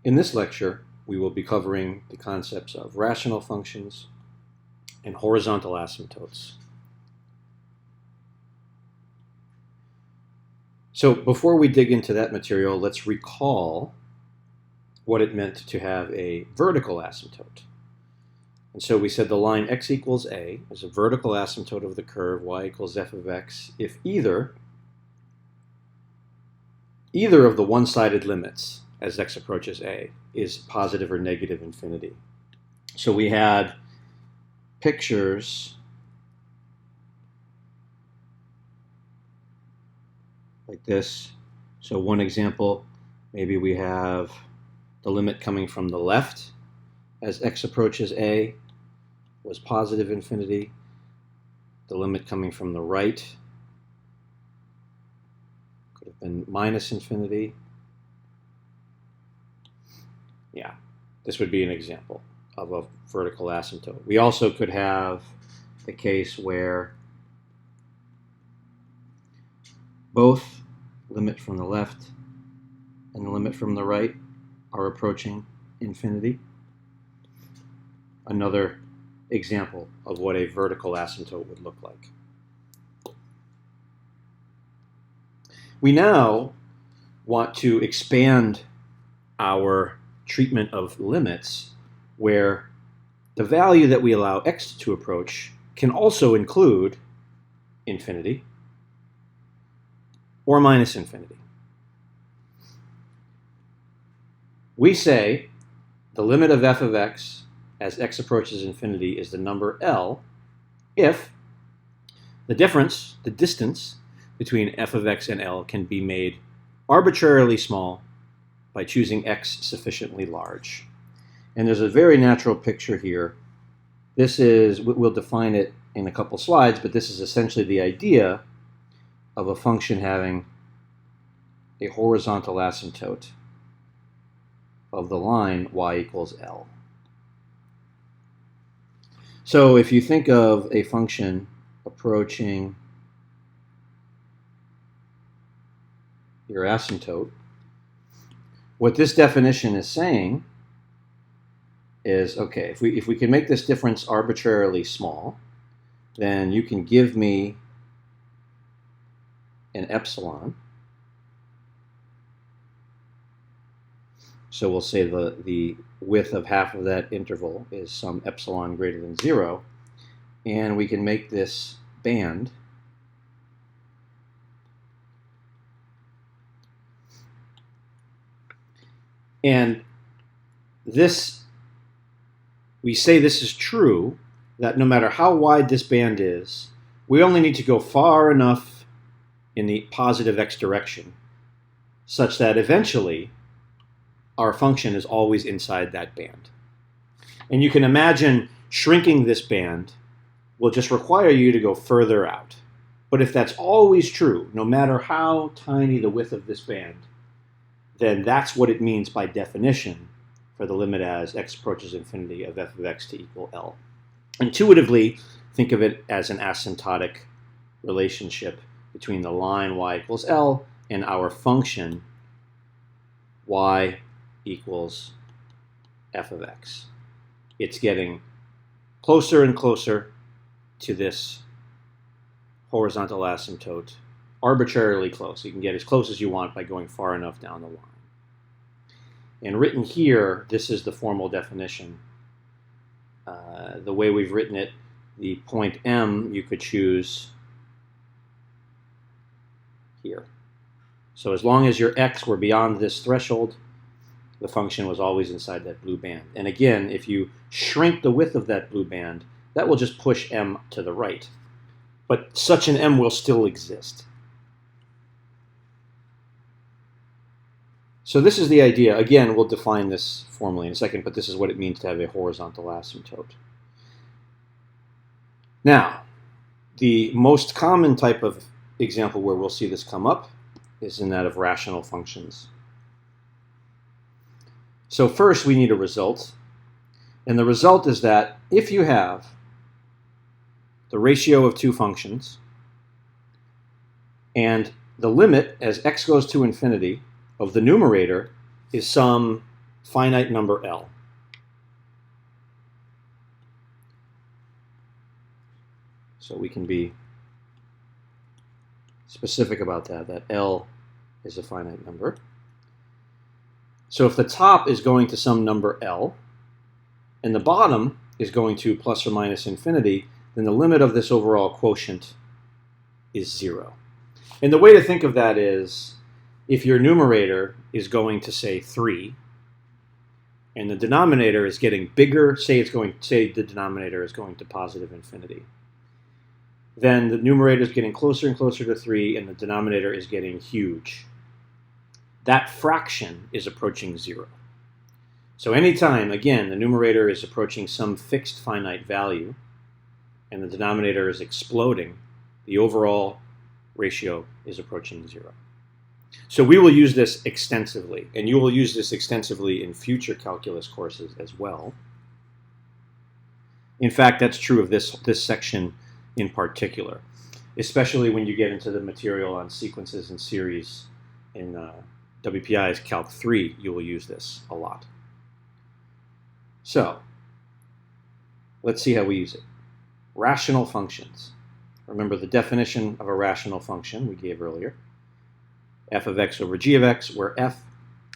In this lecture, we will be covering the concepts of rational functions and horizontal asymptotes. So before we dig into that material, let's recall what it meant to have a vertical asymptote. And so we said the line x equals a is a vertical asymptote of the curve y equals f of x if either of the one-sided limits as x approaches a is positive or negative infinity. So we had pictures like this. So one example, maybe we have the limit coming from the left as x approaches a was positive infinity. The limit coming from the right could have been minus infinity. Yeah, this would be an example of a vertical asymptote. We also could have the case where both limit from the left and the limit from the right are approaching infinity. Another example of what a vertical asymptote would look like. We now want to expand our treatment of limits where the value that we allow x to approach can also include infinity or minus infinity. We say the limit of f of x as x approaches infinity is the number L if the difference, the distance between f of x and L can be made arbitrarily small by choosing x sufficiently large. And there's a very natural picture here. This is, we'll define it in a couple slides, but this is essentially the idea of a function having a horizontal asymptote of the line y equals L. So if you think of a function approaching your asymptote, what this definition is saying is, okay, if we can make this difference arbitrarily small, then you can give me an epsilon. So we'll say the width of half of that interval is some epsilon greater than 0, and we can make this band and this, we say this is true, that no matter how wide this band is, we only need to go far enough in the positive x direction such that eventually our function is always inside that band. And you can imagine shrinking this band will just require you to go further out. But if that's always true, no matter how tiny the width of this band, then that's what it means by definition for the limit as x approaches infinity of f of x to equal L. Intuitively, think of it as an asymptotic relationship between the line y equals L and our function y equals f of x. It's getting closer and closer to this horizontal asymptote, arbitrarily close. You can get as close as you want by going far enough down the line. And written here, this is the formal definition. The way we've written it, the point M you could choose here. So as long as your x were beyond this threshold, the function was always inside that blue band. And again, if you shrink the width of that blue band, that will just push m to the right. But such an m will still exist. So this is the idea. Again, we'll define this formally in a second, but this is what it means to have a horizontal asymptote. Now, the most common type of example where we'll see this come up is in that of rational functions. So first we need a result, and the result is that if you have the ratio of two functions and the limit as x goes to infinity of the numerator is some finite number L. So we can be specific about that L is a finite number. So if the top is going to some number L, and the bottom is going to plus or minus infinity, then the limit of this overall quotient is 0. And the way to think of that is, if your numerator is going to, say, 3, and the denominator is getting bigger, say the denominator is going to positive infinity, then the numerator is getting closer and closer to 3, and the denominator is getting huge. That fraction is approaching 0. So anytime, again, the numerator is approaching some fixed finite value, and the denominator is exploding, the overall ratio is approaching 0. So we will use this extensively, and you will use this extensively in future calculus courses as well. In fact, that's true of this section in particular, especially when you get into the material on sequences and series in WPI's Calc 3, you will use this a lot. So, let's see how we use it. Rational functions. Remember the definition of a rational function we gave earlier. F of x over g of x, where f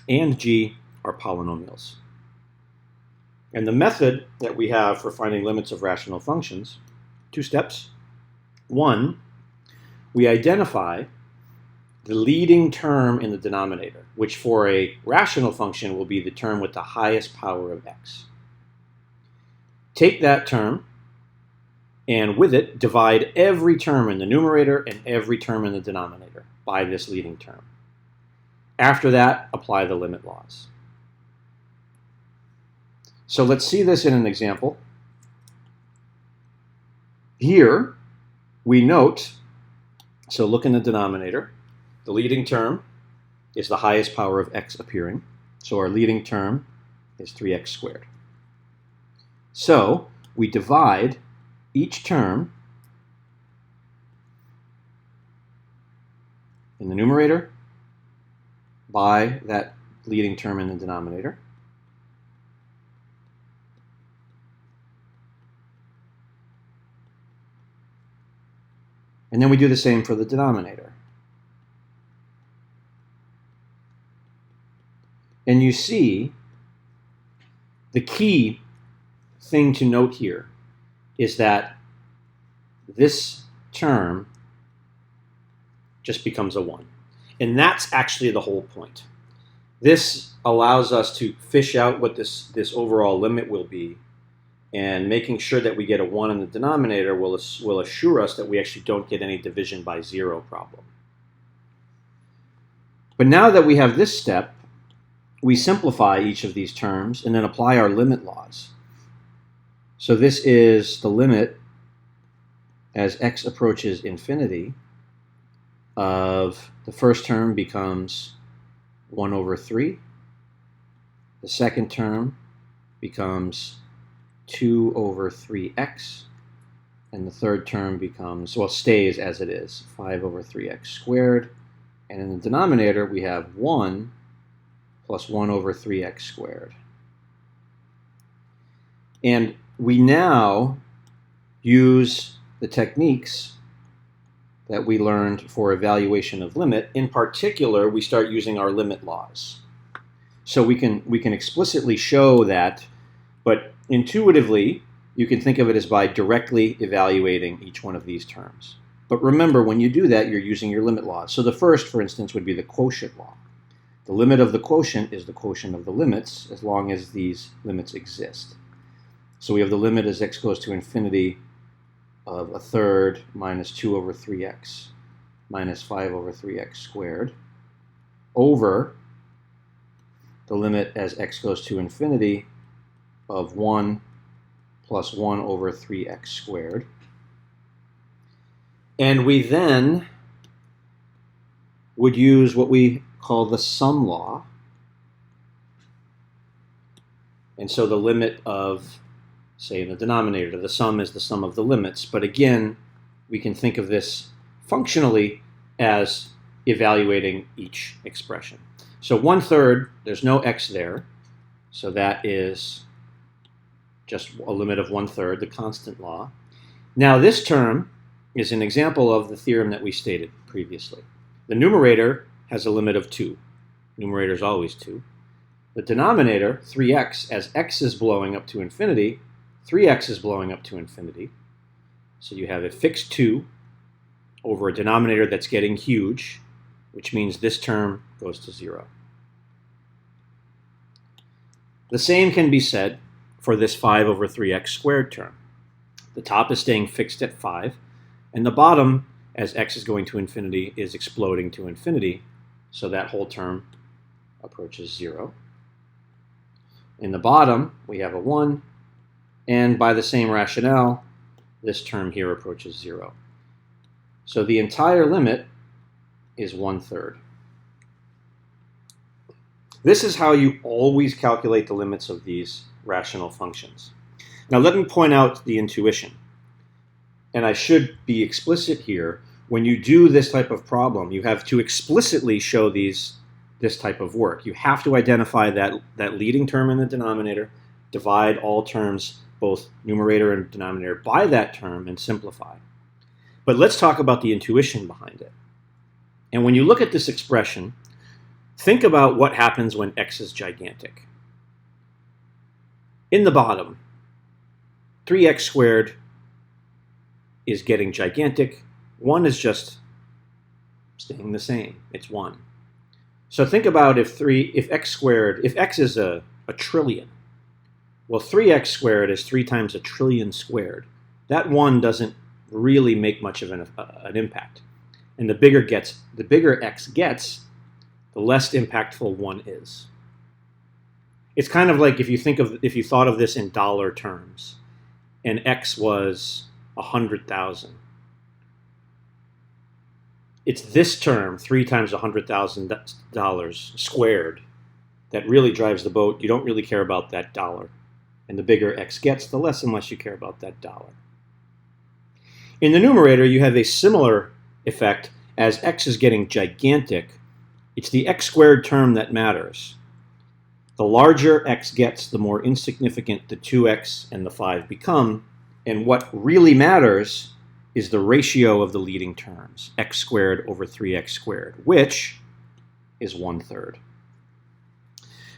and g are polynomials. And the method that we have for finding limits of rational functions, 2 steps. 1, we identify the leading term in the denominator, which for a rational function will be the term with the highest power of x. Take that term, and with it, divide every term in the numerator and every term in the denominator by this leading term. After that, apply the limit laws. So let's see this in an example. Here, we note, so look in the denominator, the leading term is the highest power of x appearing. So our leading term is 3x squared. So we divide each term in the numerator by that leading term in the denominator. And then we do the same for the denominator. And you see the key thing to note here is that this term just becomes a 1. And that's actually the whole point. This allows us to fish out what this overall limit will be, and making sure that we get a 1 in the denominator will assure us that we actually don't get any division by 0 problem. But now that we have this step, we simplify each of these terms and then apply our limit laws. So this is the limit as x approaches infinity of the first term becomes 1 over 3. The second term becomes 2 over 3x. And the third term becomes, well, stays as it is, 5 over 3x squared. And in the denominator, we have 1 plus 1 over 3x squared. And we now use the techniques that we learned for evaluation of limit. In particular, we start using our limit laws. So we can explicitly show that, but intuitively, you can think of it as by directly evaluating each one of these terms. But remember, when you do that, you're using your limit laws. So the first, for instance, would be the quotient law. The limit of the quotient is the quotient of the limits, as long as these limits exist. So we have the limit as x goes to infinity of a third minus 2 over 3x minus 5 over 3x squared over the limit as x goes to infinity of 1 plus 1 over 3x squared. And we then would use what we call the sum law. And so the limit of, say, in the denominator, the sum is the sum of the limits. But again, we can think of this functionally as evaluating each expression. So 1/3, there's no x there. So that is just a limit of 1/3, the constant law. Now this term is an example of the theorem that we stated previously. The numerator has a limit of 2. Numerator is always 2. The denominator, 3x, as x is blowing up to infinity, 3x is blowing up to infinity. So you have a fixed 2 over a denominator that's getting huge, which means this term goes to 0. The same can be said for this 5 over 3x squared term. The top is staying fixed at 5, and the bottom, as x is going to infinity, is exploding to infinity, so that whole term approaches 0. In the bottom, we have a 1, and by the same rationale, this term here approaches 0. So the entire limit is 1/3. This is how you always calculate the limits of these rational functions. Now let me point out the intuition. And I should be explicit here. When you do this type of problem, you have to explicitly show this type of work. You have to identify that leading term in the denominator, divide all terms, both numerator and denominator, by that term and simplify. But let's talk about the intuition behind it. And when you look at this expression, think about what happens when x is gigantic. In the bottom, 3x squared is getting gigantic. 1 is just staying the same. It's 1. So think about if x is a trillion, well, 3x squared is 3 times a trillion squared. That 1 doesn't really make much of an impact. And the bigger x gets, the less impactful 1 is. It's kind of like if you thought of this in dollar terms, and x was 100,000. It's this term, 3 times $100,000 squared, that really drives the boat. You don't really care about that dollar. And the bigger x gets, the less and less you care about that dollar. In the numerator, you have a similar effect. As x is getting gigantic, it's the x squared term that matters. The larger x gets, the more insignificant the 2x and the 5 become. And what really matters is the ratio of the leading terms, x squared over 3x squared, which is 1/3.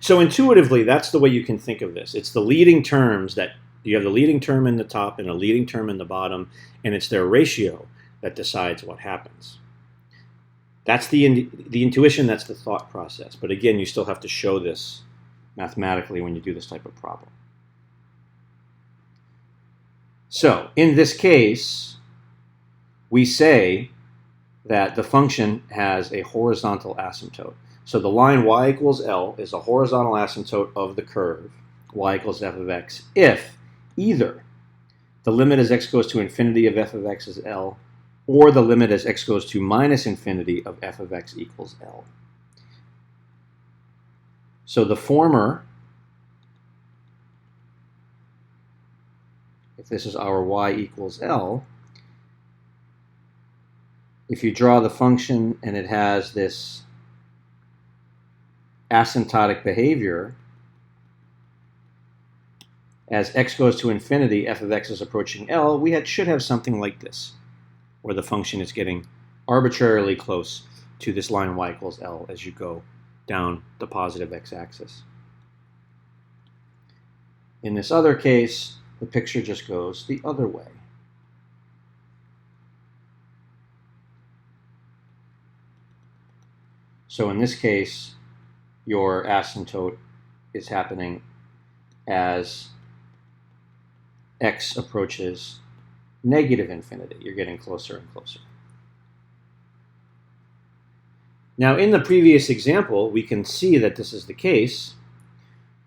So intuitively, that's the way you can think of this. It's the leading terms that you have the leading term in the top and a leading term in the bottom, and it's their ratio that decides what happens. That's the intuition, that's the thought process. But again, you still have to show this mathematically when you do this type of problem. So in this case, we say that the function has a horizontal asymptote. So the line y equals L is a horizontal asymptote of the curve y equals f of x if either the limit as x goes to infinity of f of x is L, or the limit as x goes to minus infinity of f of x equals L. So the former, if this is our y equals L, if you draw the function and it has this asymptotic behavior, as x goes to infinity, f of x is approaching L, we should have something like this, where the function is getting arbitrarily close to this line y equals L as you go down the positive x-axis. In this other case, the picture just goes the other way. So in this case, your asymptote is happening as x approaches negative infinity. You're getting closer and closer. Now, in the previous example, we can see that this is the case.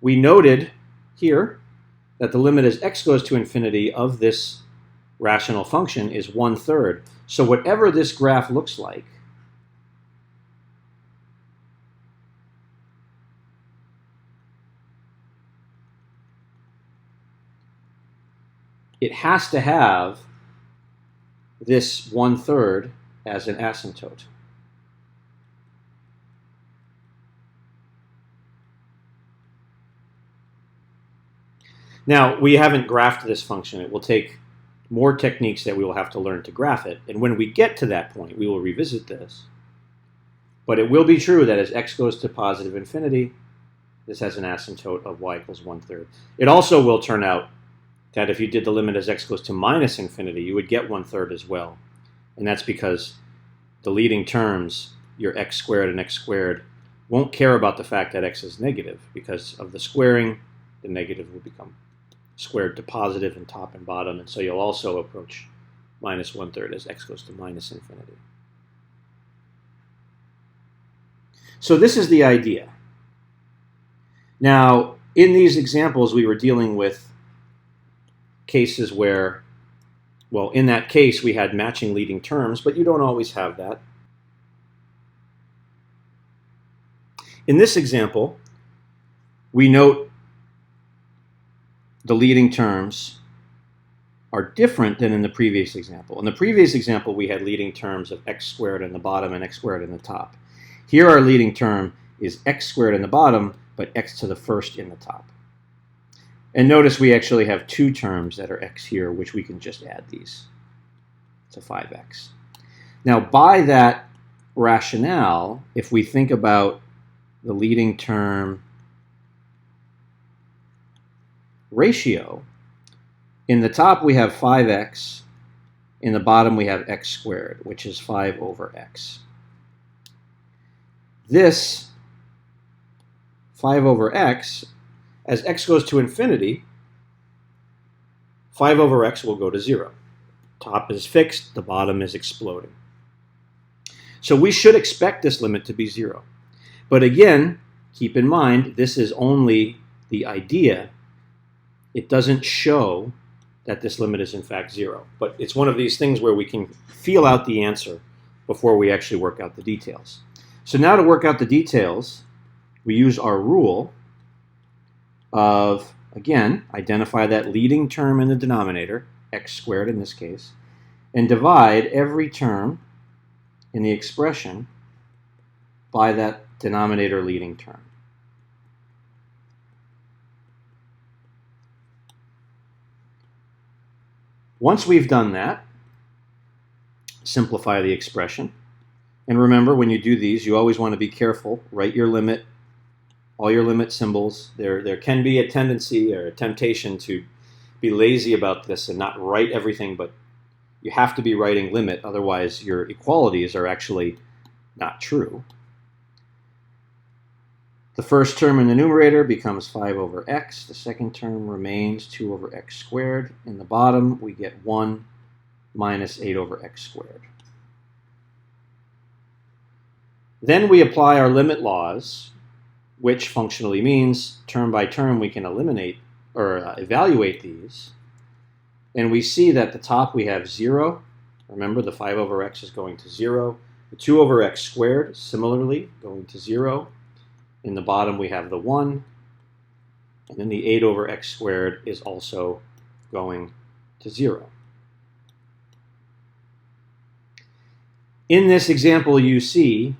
We noted here that the limit as x goes to infinity of this rational function is 1/3. So whatever this graph looks like, it has to have this 1/3 as an asymptote. Now, we haven't graphed this function. It will take more techniques that we will have to learn to graph it. And when we get to that point, we will revisit this. But it will be true that as x goes to positive infinity, this has an asymptote of y equals 1/3. It also will turn out that if you did the limit as x goes to minus infinity, you would get 1/3 as well. And that's because the leading terms, your x squared and x squared, won't care about the fact that x is negative. Because of the squaring, the negative will become squared to positive in top and bottom. And so you'll also approach minus 1/3 as x goes to minus infinity. So this is the idea. Now, in these examples, we were dealing with cases where, well, in that case, we had matching leading terms, but you don't always have that. In this example, we note the leading terms are different than in the previous example. In the previous example, we had leading terms of x squared in the bottom and x squared in the top. Here, our leading term is x squared in the bottom, but x to the first in the top. And notice we actually have two terms that are x here, which we can just add these to 5x. Now, by that rationale, if we think about the leading term ratio, in the top we have 5x, in the bottom we have x squared, which is 5 over x. This 5 over x, as x goes to infinity, 5 over x will go to 0. Top is fixed, the bottom is exploding. So we should expect this limit to be 0. But again, keep in mind, this is only the idea. It doesn't show that this limit is in fact 0. But it's one of these things where we can feel out the answer before we actually work out the details. So now to work out the details, we use our rule of, again, identify that leading term in the denominator, x squared in this case, and divide every term in the expression by that denominator leading term. Once we've done that, simplify the expression. And remember, when you do these, you always want to be careful. Write your limit, all your limit symbols. There can be a tendency or a temptation to be lazy about this and not write everything, but you have to be writing limit, otherwise your equalities are actually not true. The first term in the numerator becomes 5 over x. The second term remains 2 over x squared. In the bottom, we get 1 minus 8 over x squared. Then we apply our limit laws, which functionally means term by term we can eliminate or evaluate these. And we see that at the top we have 0. Remember, the 5 over x is going to 0. The 2 over x squared, similarly, going to 0. In the bottom we have the 1. And then the 8 over x squared is also going to 0. In this example, you see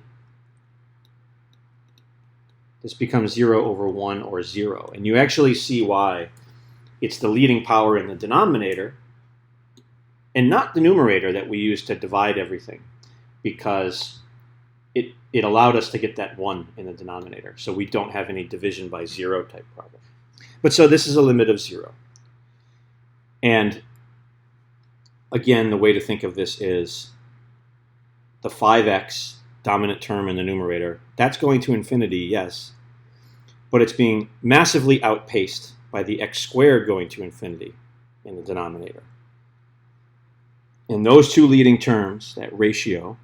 this becomes 0 over 1 or 0. And you actually see why. It's the leading power in the denominator and not the numerator that we use to divide everything, because it allowed us to get that 1 in the denominator. So we don't have any division by 0 type problem. But so this is a limit of 0. And again, the way to think of this is the 5x dominant term in the numerator, that's going to infinity, yes, but it's being massively outpaced by the x squared going to infinity in the denominator. And those two leading terms, that ratio,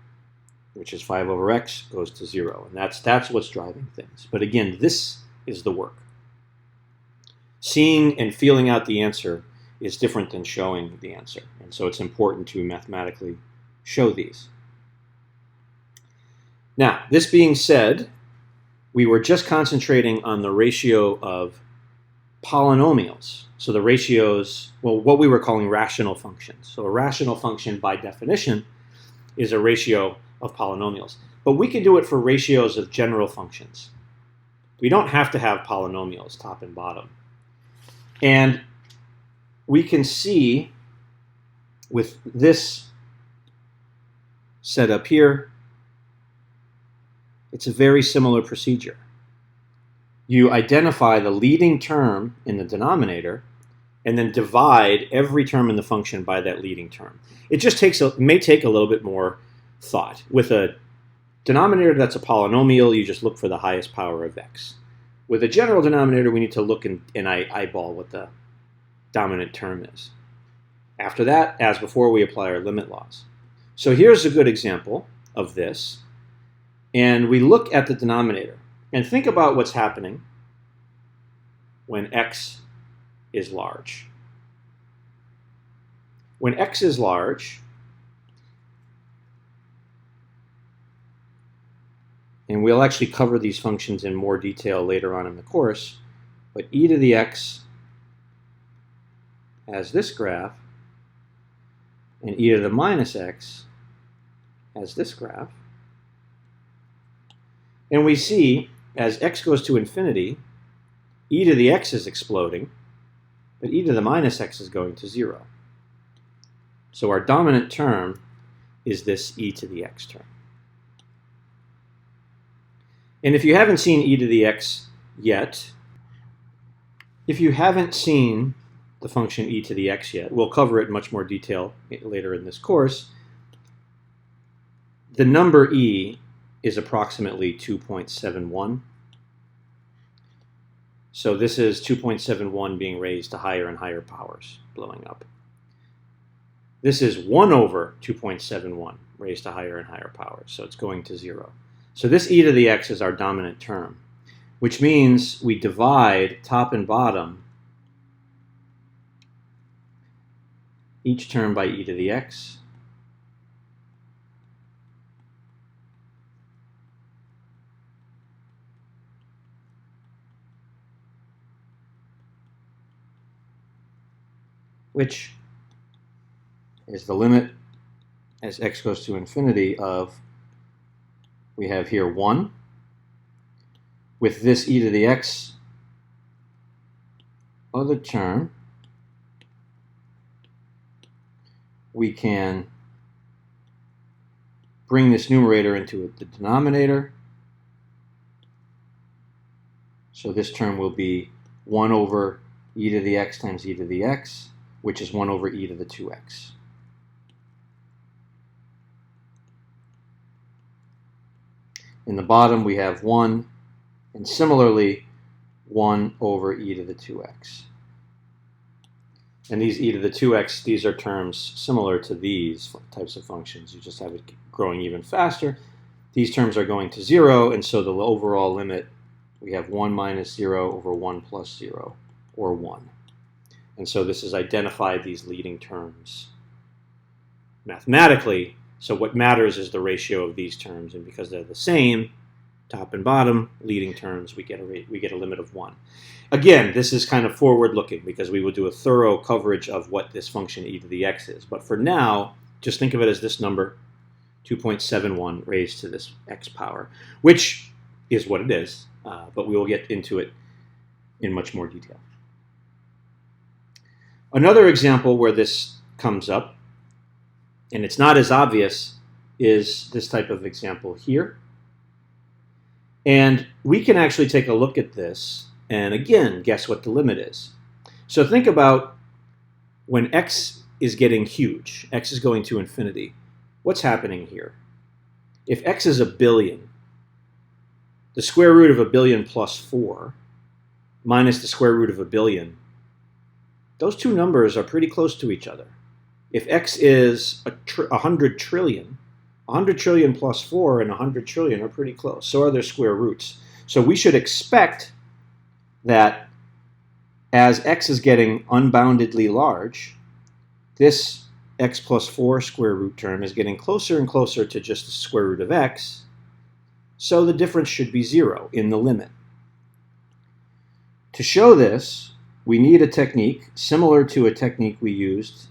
which is 5 over x, goes to 0. And that's what's driving things. But again, this is the work. Seeing and feeling out the answer is different than showing the answer. And so it's important to mathematically show these. Now, this being said, we were just concentrating on the ratio of polynomials. So the ratios, well, what we were calling rational functions. So a rational function, by definition, is a ratio of polynomials. But we can do it for ratios of general functions. We don't have to have polynomials, top and bottom. And we can see with this setup here, it's a very similar procedure. You identify the leading term in the denominator and then divide every term in the function by that leading term. It just may take a little bit more thought. With a denominator that's a polynomial, you just look for the highest power of x. With a general denominator, we need to look and eyeball what the dominant term is. After that, as before, we apply our limit laws. So here's a good example of this. And we look at the denominator and think about what's happening when x is large. When x is large, and we'll actually cover these functions in more detail later on in the course, but e to the x has this graph, and e to the minus x has this graph. And we see, as x goes to infinity, e to the x is exploding, but e to the minus x is going to 0. So our dominant term is this e to the x term. And if you haven't seen e to the x yet, if you haven't seen the function e to the x yet, we'll cover it in much more detail later in this course. The number e is approximately 2.71. So this is 2.71 being raised to higher and higher powers, blowing up. This is 1 over 2.71 raised to higher and higher powers, so it's going to 0. So this e to the x is our dominant term, which means we divide top and bottom each term by e to the x. Which is the limit as x goes to infinity of, we have here 1. With this e to the x other term, we can bring this numerator into the denominator. So this term will be 1 over e to the x times e to the x, which is 1 over e to the 2x. In the bottom, we have 1, and similarly, 1 over e to the 2x. And these e to the 2x, these are terms similar to these types of functions. You just have it growing even faster. These terms are going to 0, and so the overall limit, we have 1 minus 0 over 1 plus 0, or 1. And so this has identified these leading terms mathematically. So what matters is the ratio of these terms, and because they're the same, top and bottom, leading terms, we get a limit of 1. Again, this is kind of forward-looking because we will do a thorough coverage of what this function e to the x is. But for now, just think of it as this number, 2.71 raised to this x power, which is what it is, but we will get into it in much more detail. Another example where this comes up, and it's not as obvious, is this type of example here. And we can actually take a look at this and, again, guess what the limit is. So think about when x is getting huge, x is going to infinity. What's happening here? If x is 1 billion, the square root of 1 billion plus 4 minus the square root of 1 billion, those two numbers are pretty close to each other. If x is 100 trillion, 100 trillion plus 4 and 100 trillion are pretty close. So are their square roots. So we should expect that as x is getting unboundedly large, this x plus 4 square root term is getting closer and closer to just the square root of x. So the difference should be 0 in the limit. To show this, we need a technique similar to a technique we used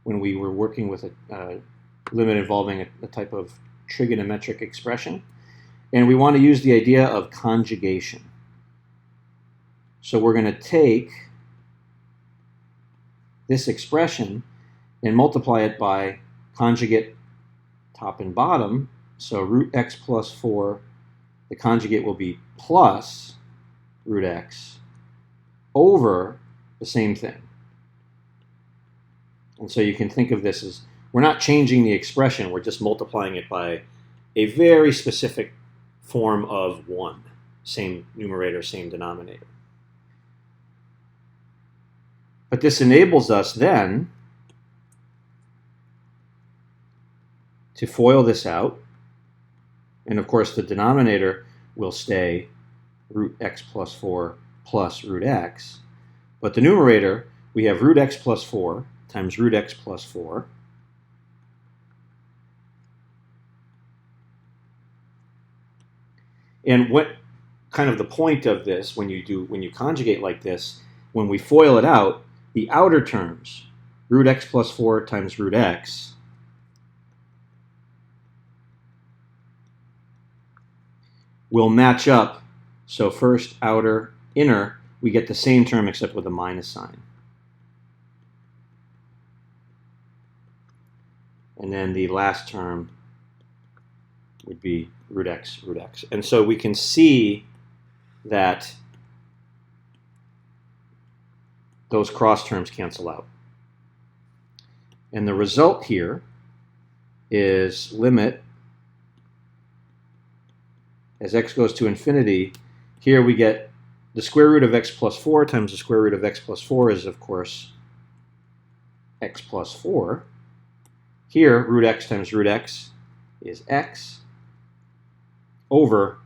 when we were working with a limit involving a type of trigonometric expression. And we want to use the idea of conjugation. So we're going to take this expression and multiply it by conjugate top and bottom. So root x plus 4, the conjugate will be plus root x over the same thing. And so you can think of this as, we're not changing the expression, we're just multiplying it by a very specific form of 1. Same numerator, same denominator. But this enables us then to FOIL this out. And of course, the denominator will stay root x plus 4 plus root x. But the numerator, we have root x plus 4 times root x plus 4. And what kind of the point of this, when you conjugate like this, when we FOIL it out, the outer terms, root x plus 4 times root x, will match up. So first, outer, inner, we get the same term except with a minus sign. And then the last term would be root x, root x. And so we can see that those cross terms cancel out. And the result here is limit as x goes to infinity. Here we get the square root of x plus 4 times the square root of x plus 4 is, of course, x plus 4. Here, root x times root x is x over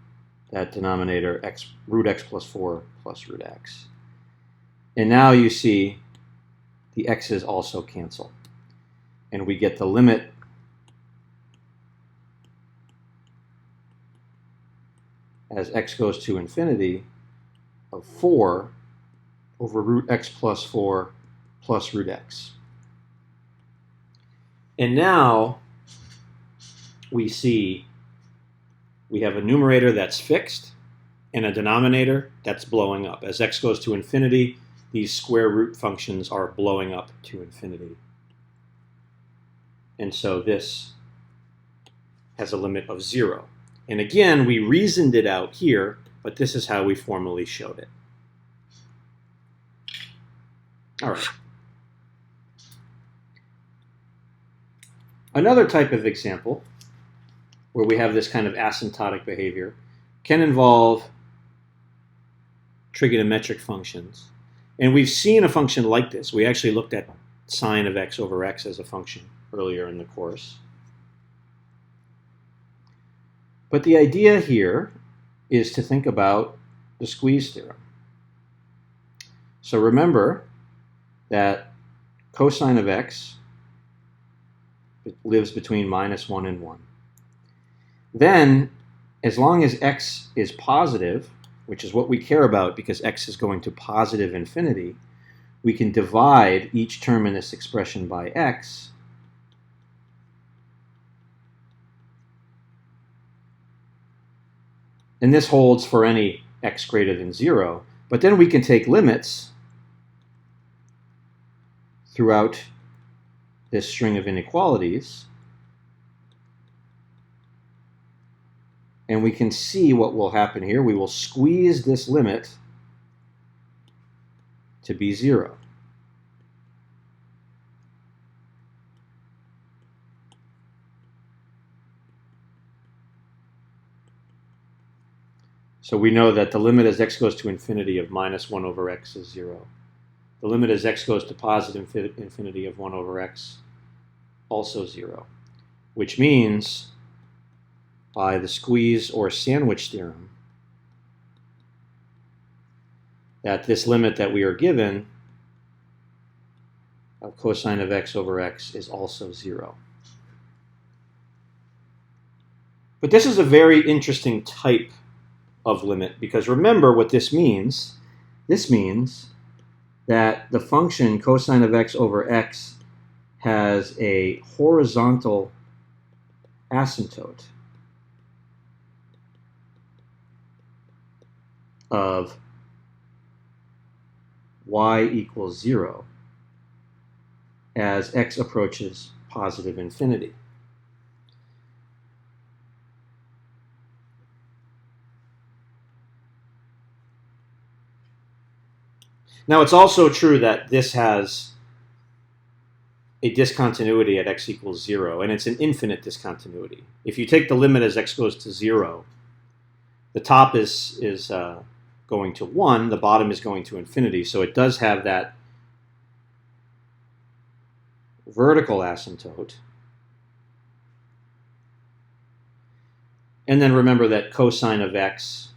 that denominator, root x plus 4 plus root x. And now you see the x's also cancel. And we get the limit as x goes to infinity of 4 over root x plus 4 plus root x. And now we see we have a numerator that's fixed and a denominator that's blowing up. As x goes to infinity, these square root functions are blowing up to infinity. And so this has a limit of 0. And again, we reasoned it out here, but this is how we formally showed it. All right. Another type of example where we have this kind of asymptotic behavior can involve trigonometric functions. And we've seen a function like this. We actually looked at sine of x over x as a function earlier in the course. But the idea here is to think about the squeeze theorem. So remember that cosine of x lives between minus 1 and 1. Then, as long as x is positive, which is what we care about because x is going to positive infinity, we can divide each term in this expression by x. And this holds for any x greater than 0. But then we can take limits throughout this string of inequalities. And we can see what will happen here. We will squeeze this limit to be 0. So we know that the limit as x goes to infinity of minus 1 over x is 0. The limit as x goes to positive infinity of 1 over x, also 0. Which means, by the squeeze or sandwich theorem, that this limit that we are given of cosine of x over x is also 0. But this is a very interesting type of limit, because remember what this means. This means that the function cosine of x over x has a horizontal asymptote of y equals 0 as x approaches positive infinity. Now, it's also true that this has a discontinuity at x equals 0, and it's an infinite discontinuity. If you take the limit as x goes to 0, the top is going to 1, the bottom is going to infinity, so it does have that vertical asymptote. And then remember that cosine of x,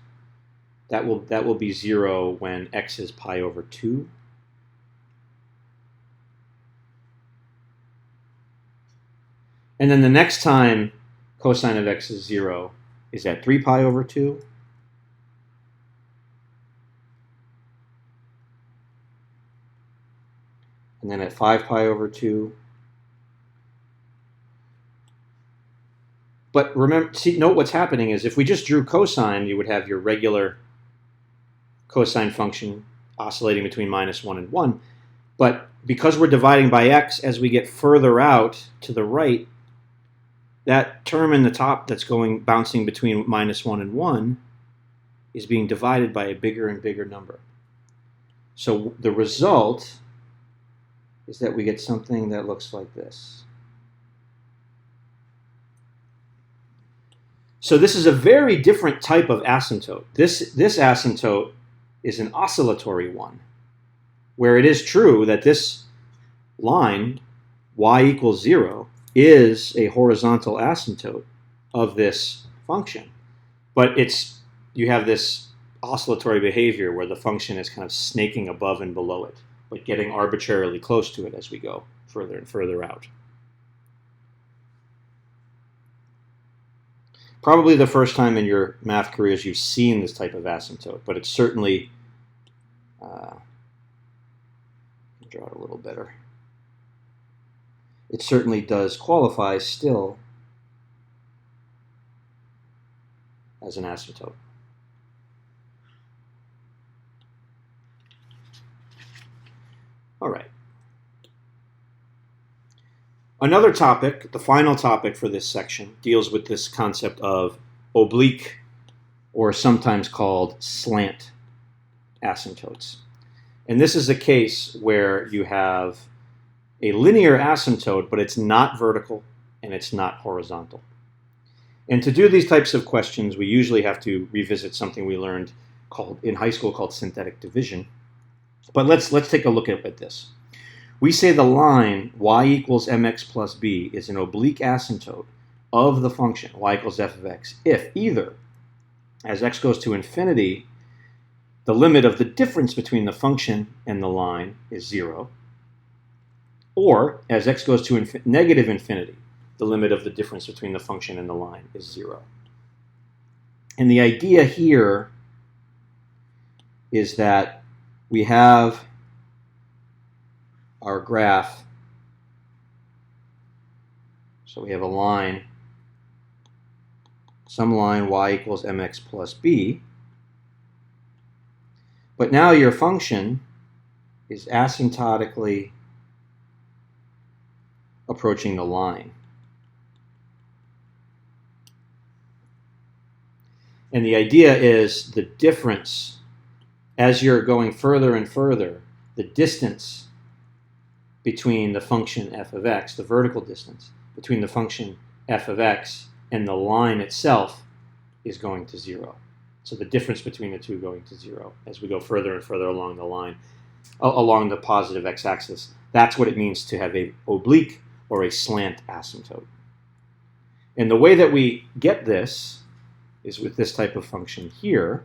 that will be 0 when x is pi over 2. And then the next time cosine of x is 0 is at 3 pi over 2. And then at 5 pi over 2. But remember, note what's happening is if we just drew cosine, you would have your regular cosine function oscillating between -1 and 1. But because we're dividing by x, as we get further out to the right, that term in the top that's bouncing between -1 and 1 is being divided by a bigger and bigger number. So the result is that we get something that looks like this. So this is a very different type of asymptote. This asymptote is an oscillatory one, where it is true that this line, y equals 0, is a horizontal asymptote of this function. But you have this oscillatory behavior where the function is kind of snaking above and below it, but getting arbitrarily close to it as we go further and further out. Probably the first time in your math careers you've seen this type of asymptote, but it's certainly, draw it a little better. It certainly does qualify still as an asymptote. All right. Another topic, the final topic for this section, deals with this concept of oblique, or sometimes called slant asymptotes. And this is a case where you have a linear asymptote, but it's not vertical and it's not horizontal. And to do these types of questions, we usually have to revisit something we learned in high school called synthetic division. But let's take a look at this. We say the line y equals mx plus b is an oblique asymptote of the function y equals f of x if either, as x goes to infinity, the limit of the difference between the function and the line is 0, or as x goes to negative infinity, the limit of the difference between the function and the line is 0. And the idea here is that we have our graph. So we have a line, some line y equals mx plus b. But now your function is asymptotically approaching the line. And the idea is the difference, as you're going further and further, the distance between the function f of x, the vertical distance between the function f of x and the line itself is going to 0. So the difference between the two going to 0 as we go further and further along the line, along the positive x-axis. That's what it means to have a oblique or a slant asymptote. And the way that we get this is with this type of function here.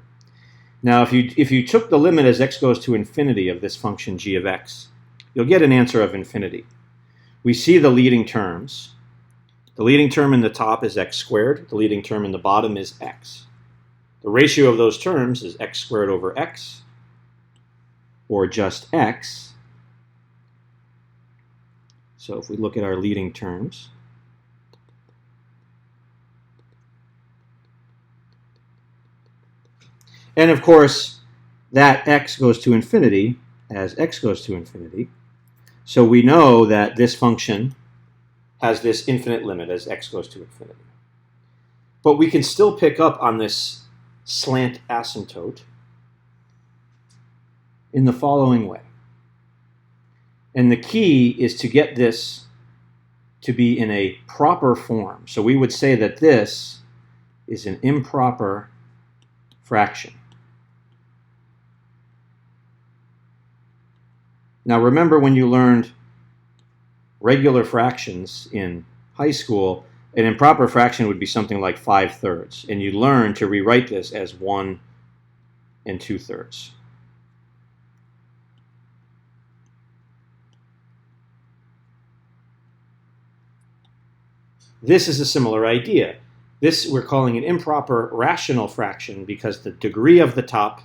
Now, if you took the limit as x goes to infinity of this function g of x, you'll get an answer of infinity. We see the leading terms. The leading term in the top is x squared. The leading term in the bottom is x. The ratio of those terms is x squared over x, or just x. So if we look at our leading terms, and of course, that x goes to infinity as x goes to infinity. So we know that this function has this infinite limit as x goes to infinity. But we can still pick up on this slant asymptote in the following way. And the key is to get this to be in a proper form. So we would say that this is an improper fraction. Now remember, when you learned regular fractions in high school, an improper fraction would be something like 5/3, and you learn to rewrite this as 1 2/3. This is a similar idea. This we're calling an improper rational fraction because the degree of the top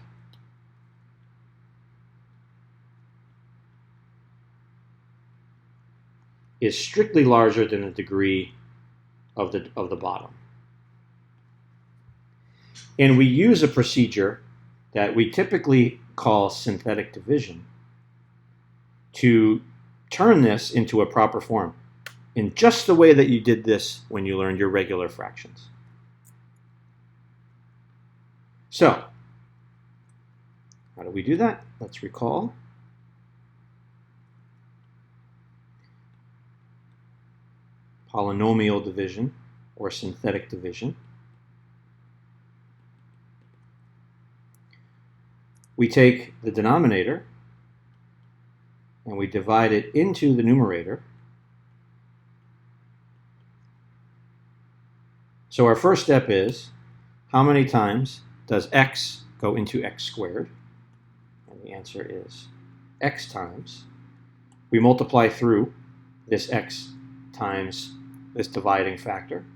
is strictly larger than the degree of the bottom. And we use a procedure that we typically call synthetic division to turn this into a proper form in just the way that you did this when you learned your regular fractions. So, how do we do that? Let's recall. Polynomial division or synthetic division. We take the denominator and we divide it into the numerator. So our first step is, how many times does x go into x squared? And the answer is x times. We multiply through this x times this dividing factor.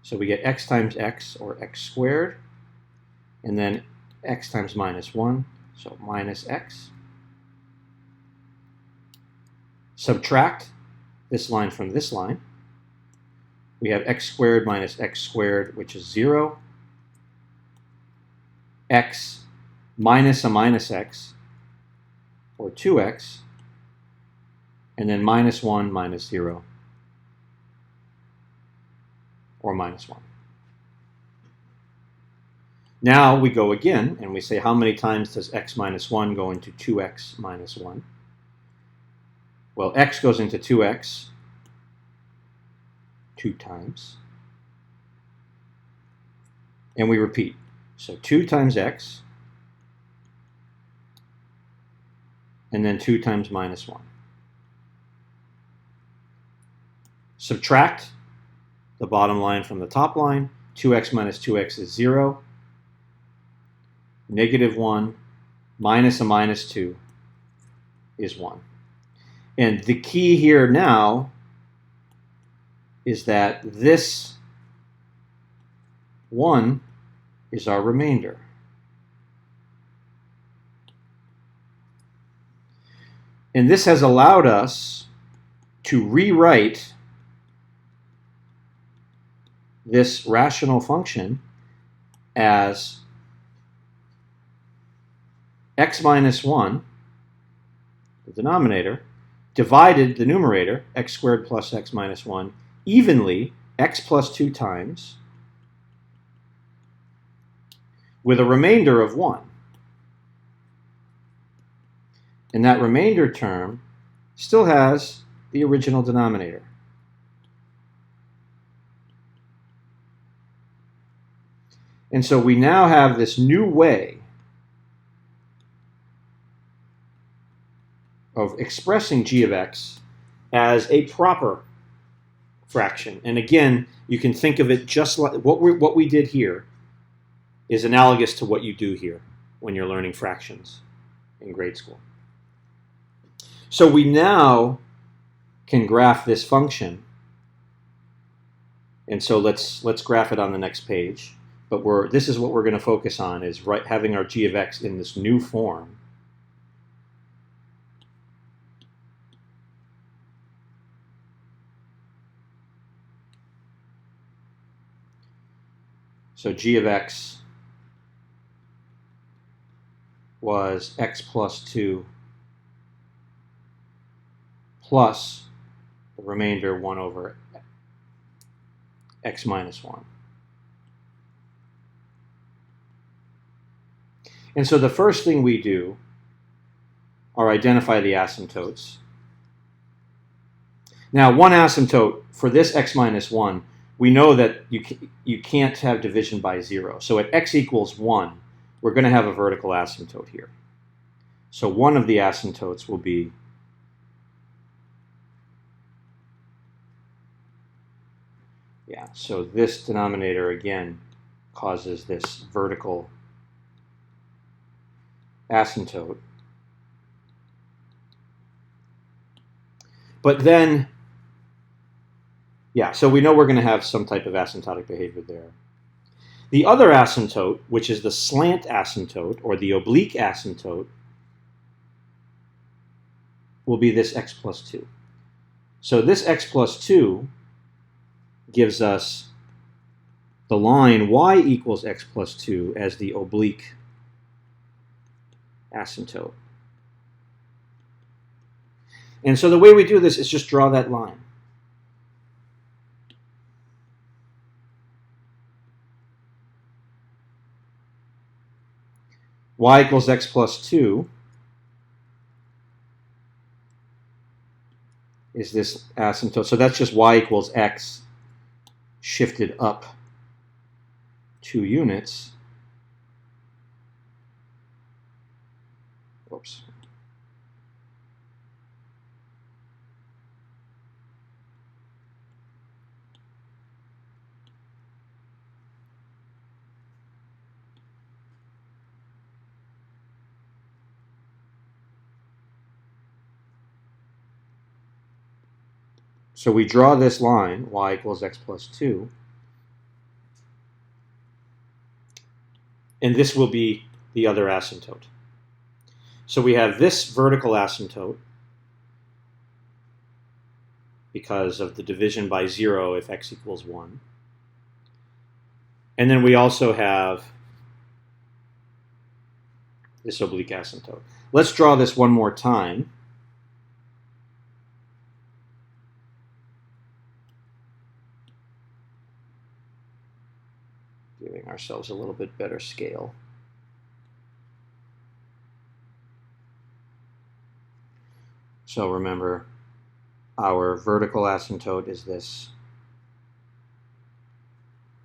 So we get x times x, or x squared, and then x times minus 1, so minus x. Subtract this line from this line. We have x squared minus x squared, which is 0. X minus a minus x, or 2x, and then minus 1 minus 0, or minus 1. Now we go again, and we say, how many times does x minus 1 go into 2x minus 1? Well, x goes into 2x 2 times. And we repeat. So 2 times x, and then 2 times minus 1. Subtract the bottom line from the top line. 2x minus 2x is 0. Negative 1 minus a minus 2 is 1. And the key here now is that this 1 is our remainder. And this has allowed us to rewrite this rational function as x minus 1, the denominator, divided the numerator, x squared plus x minus 1, evenly, x plus 2 times, with a remainder of 1. And that remainder term still has the original denominator. And so we now have this new way of expressing g of x as a proper fraction. And again, you can think of it just like what we did here is analogous to what you do here when you're learning fractions in grade school. So we now can graph this function. And so let's graph it on the next page. But this is what we're going to focus on, is having our g of x in this new form. So g of x was x plus 2 plus the remainder 1 over x minus 1. And so the first thing we do are identify the asymptotes. Now, one asymptote for this x minus 1, we know that you can't have division by 0. So at x equals 1, we're going to have a vertical asymptote here. So one of the asymptotes will be so this denominator again causes this vertical asymptote. But then, so we know we're going to have some type of asymptotic behavior there. The other asymptote, which is the slant asymptote or the oblique asymptote, will be this x plus 2. So this x plus 2 gives us the line y equals x plus 2 as the oblique asymptote. And so the way we do this is just draw that line. Y equals x plus 2 is this asymptote. So that's just y equals x shifted up 2 units. Whoops. So we draw this line, y equals x plus 2, and this will be the other asymptote. So we have this vertical asymptote because of the division by 0 if x equals 1. And then we also have this oblique asymptote. Let's draw this one more time. Giving ourselves a little bit better scale. So remember, our vertical asymptote is this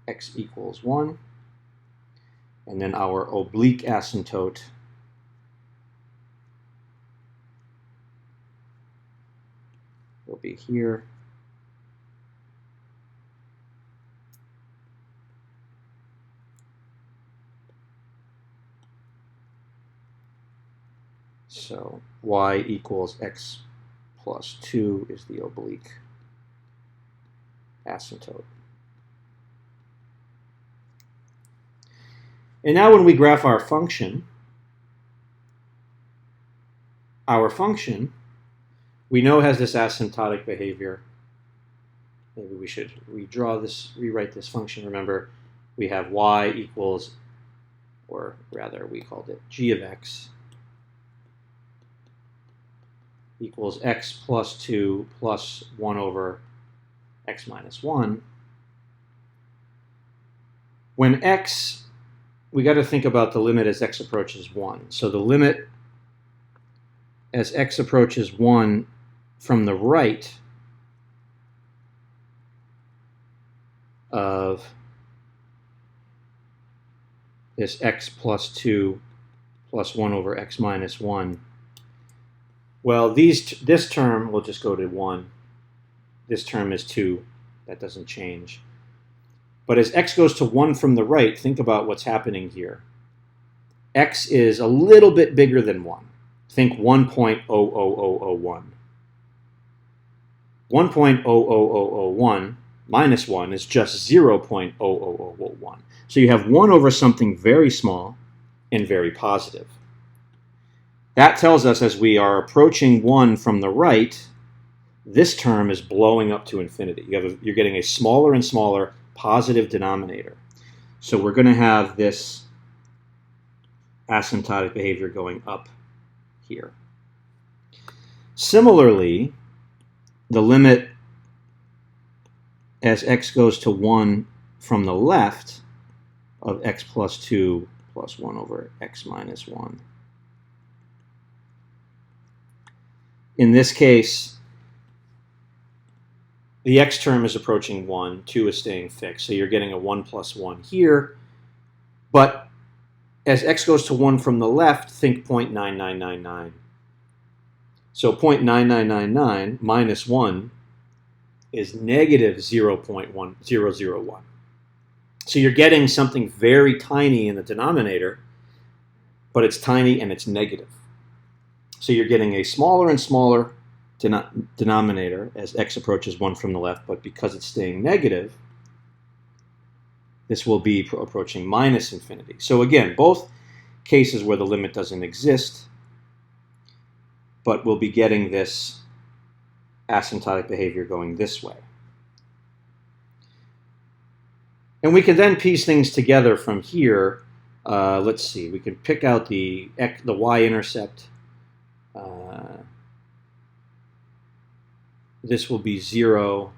x equals 1. And then our oblique asymptote will be here. So y equals x plus 2 is the oblique asymptote. And now when we graph our function, we know has this asymptotic behavior. Maybe we should rewrite this function. Remember, we have y equals, or rather we called it g of x, equals x plus 2 plus 1 over x minus 1. When x, we got to think about the limit as x approaches 1. So the limit as x approaches 1 from the right of this x plus 2 plus 1 over x minus 1. Well, this term will just go to 1. This term is 2. That doesn't change. But as x goes to 1 from the right, think about what's happening here. X is a little bit bigger than 1. Think 1.00001. 1.00001 minus 1 is just 0.00001. So you have 1 over something very small and very positive. That tells us as we are approaching 1 from the right, this term is blowing up to infinity. You're getting a smaller and smaller positive denominator. So we're going to have this asymptotic behavior going up here. Similarly, the limit as x goes to 1 from the left of x plus 2 plus 1 over x minus 1. In this case, the x term is approaching 1, 2 is staying fixed, so you're getting a 1 plus 1 here. But as x goes to 1 from the left, think 0.9999. So 0.9999 minus 1 is negative 0.1001. So you're getting something very tiny in the denominator, but it's tiny and it's negative. So you're getting a smaller and smaller denominator as x approaches 1 from the left, but because it's staying negative, this will be approaching minus infinity. So again, both cases where the limit doesn't exist, but we'll be getting this asymptotic behavior going this way. And we can then piece things together from here. Let's see, we can pick out the y-intercept. This will be 0.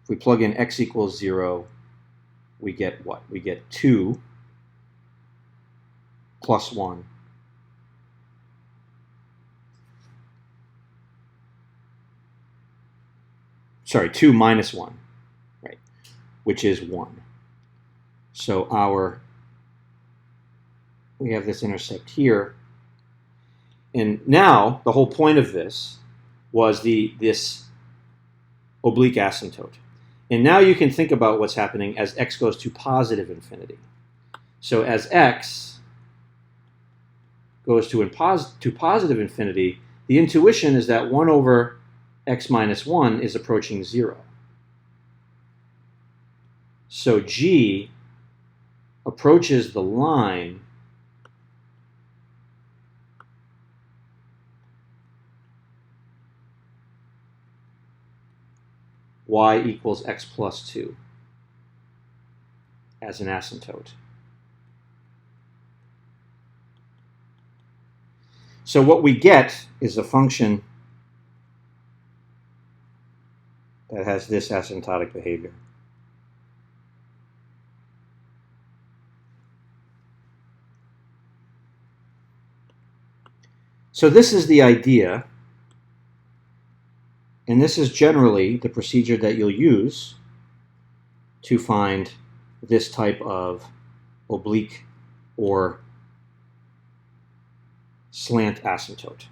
If we plug in x equals 0, we get what? We get 2 plus 1. Sorry, 2 minus 1, right, which is 1. So we have this intercept here. And now, the whole point of this was this oblique asymptote. And now you can think about what's happening as x goes to positive infinity. So as x goes to positive infinity, the intuition is that 1 over x minus 1 is approaching 0. So g approaches the line y equals x plus 2 as an asymptote. So what we get is a function that has this asymptotic behavior. So this is the idea, and this is generally the procedure that you'll use to find this type of oblique or slant asymptote.